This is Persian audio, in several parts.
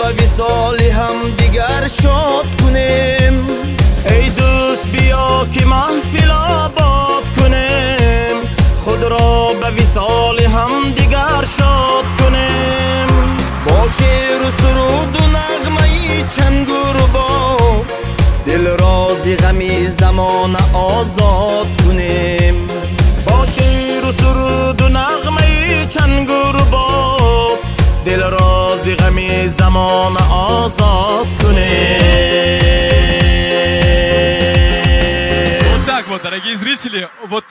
به وصال هم دیگر شاد کنیم. ای دوست بیا که محفل آباد کنیم، خود را به وصال هم دیگر شاد کنیم. با شعر و سرود و نغمه چنگ و رباب دل را ز غم زمان آزاد کنیم. با شعر و سرود و نغمه چنگ و رباب دل را ز غم زمان آزاد کنیم. Вот, дорогие зрители, вот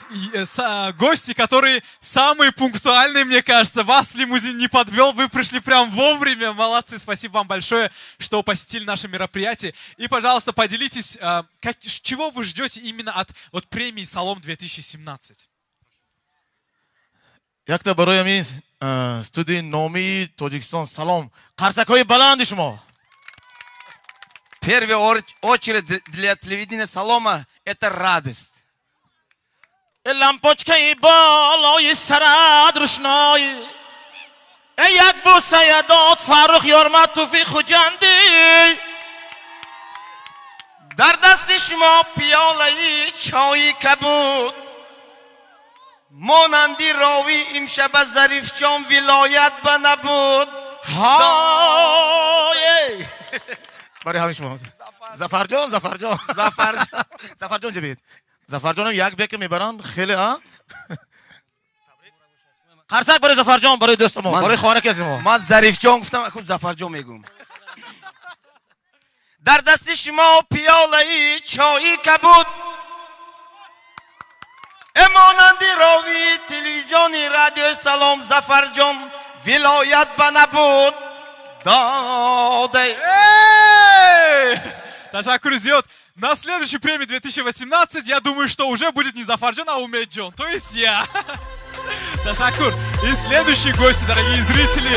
гости, которые самые пунктуальные, мне кажется. Вас лимузин не подвел, вы пришли прям вовремя. Молодцы, спасибо вам большое, что посетили наше мероприятие. И, пожалуйста, поделитесь, чего вы ждете именно от премии «Салом 2017». یک برای همین استودیو نامی تاجیکستان سلام. قرصک‌های بلند شما. В первую очередь для телевидения «Салома» это радость. لامپوچکای بالای سرت روشنایی، ای یک بوسه داد فرخ یارمت توفیق خوجندی. در دست شما پیاله چای کبود، مانندی راوی امشب ظریف جان ولایت به نبود. های برای همین شما زفرجان زفرجان زفرجان زفرجان جبید زفرجان هم یک بیک میبرن خیلی ها. قرصک برای زفرجان، برای دوست ما، برای خانه کسی ما. من ظریف جان گفتم، خود زفرجان میگم. در دست شما پیاله چای کبود، امانندی راوی تلویزیونی رادیو سلام زفرجان ولایت به نبود داده. Ташакур Зиот. На следующей премии 2018, я думаю, что уже будет не Зафарджон, а Умеджон. То есть я. Ташакур. И следующие гости, дорогие зрители.